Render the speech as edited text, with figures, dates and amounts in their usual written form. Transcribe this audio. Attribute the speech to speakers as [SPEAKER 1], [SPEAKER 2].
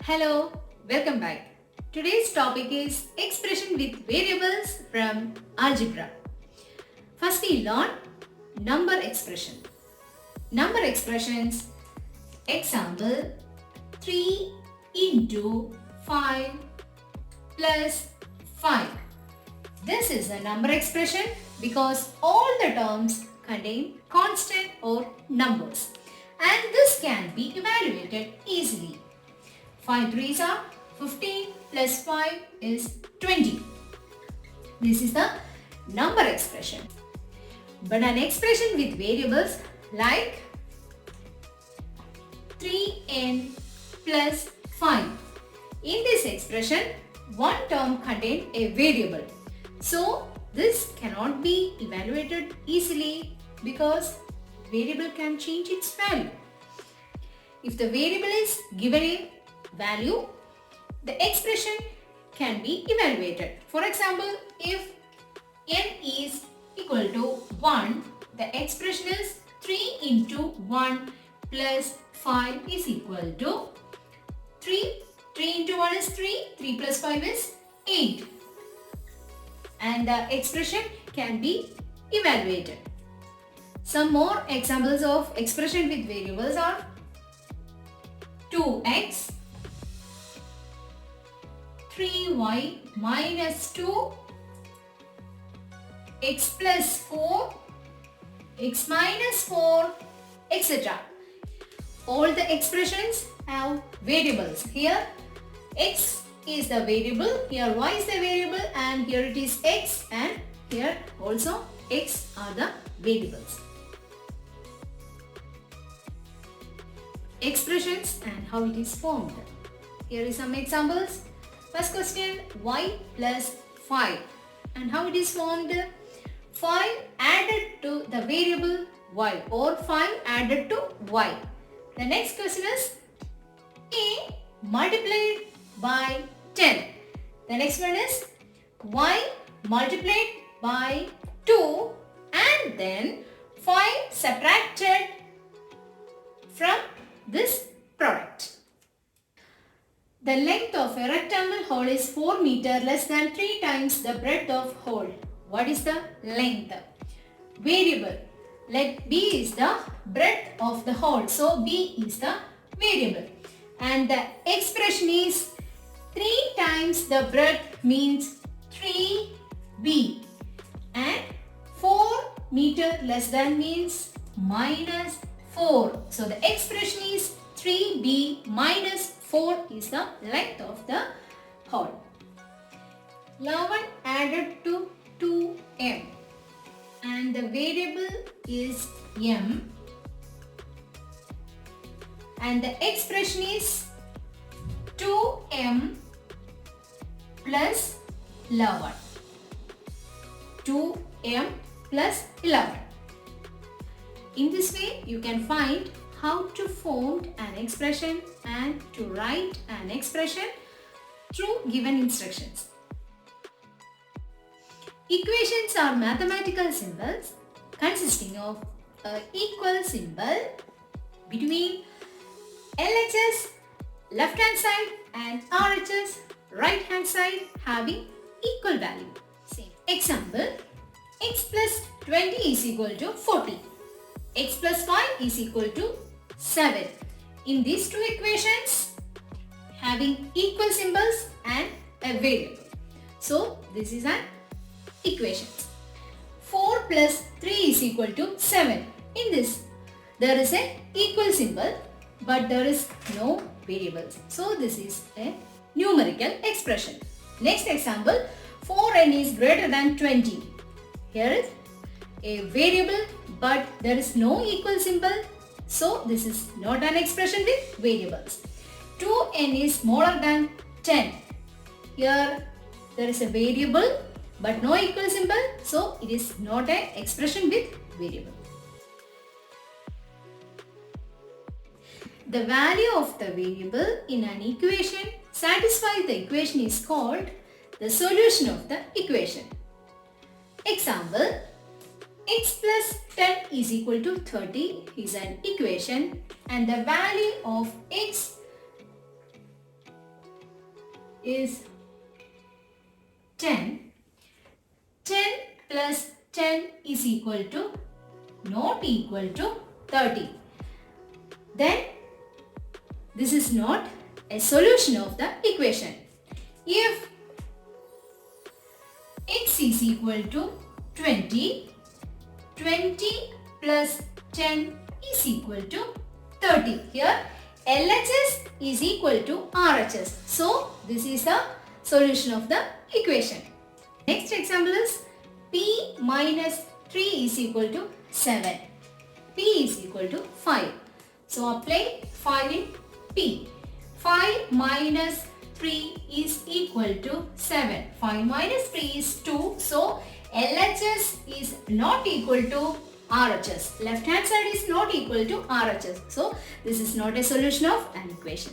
[SPEAKER 1] Hello, welcome back. Today's topic is expression with variables from algebra. First we learn number expression. Number expressions, example 3 into 5 plus 5. This is a number expression because all the terms contain constant or numbers and this can be evaluated easily. 5 3s are 15 plus 5 is 20. This is the number expression. But an expression with variables like 3n plus 5. In this expression, one term contains a variable. So this cannot be evaluated easily because variable can change its value. If the variable is given a value, the expression can be evaluated. For example, if n is equal to 1, the expression is 3 into 1 plus 5 is equal to 3. 3 into 1 is 3, 3 plus 5 is 8. And the expression can be evaluated. Some more examples of expression with variables are 2x 3y minus 2, x plus 4, x minus 4, etc. All the expressions have variables. Here x is the variable, here y is the variable, and here it is x, and here also x are the variables. Expressions and how it is formed. Here is some examples. First question, y plus 5 and how it is formed. 5 added to the variable y or 5 added to y. The next question is a multiplied by 10. The next one is y multiplied by 2 and then 5 subtracted from this product. The length of a rectangle hole is 4 meter less than 3 times the breadth of hole. What is the length? Variable. Let B is the breadth of the hole. So B is the variable. And the expression is 3 times the breadth means 3B. And 4 meter less than means minus 4. So the expression is 3B minus 4 is the length of the hole. 11 added to 2m and the variable is m and the expression is 2m plus 11. 2m plus 11. In this way, you can find how to form an expression and to write an expression through given instructions. Equations are mathematical symbols consisting of an equal symbol between LHS left hand side and RHS right hand side having equal value. Same. Example, x plus 20 is equal to 40. X plus 5 is equal to 7. In these two equations, having equal symbols and a variable. So, this is an equation. 4 plus 3 is equal to 7. In this, there is an equal symbol, but there is no variables. So, this is a numerical expression. Next example, 4n is greater than 20. Here is a variable, but there is no equal symbol. So this is not an expression with variables. 2n is smaller than 10. Here there is a variable but no equal symbol. So it is not an expression with variable. The value of the variable in an equation satisfies the equation is called the solution of the equation. Example, x plus 10 is equal to 30 is an equation and the value of x is 10. 10 plus 10 is equal to not equal to 30. Then this is not a solution of the equation. If x is equal to 20, 20 plus 10 is equal to 30. Here LHS is equal to RHS. So this is the solution of the equation. Next example is P minus 3 is equal to 7. P is equal to 5. So apply 5 in P. 5 minus 3 is equal to 7. 5 minus 3 is 2. So LHS is not equal to RHS. Left hand side is not equal to RHS. So this is not a solution of an equation.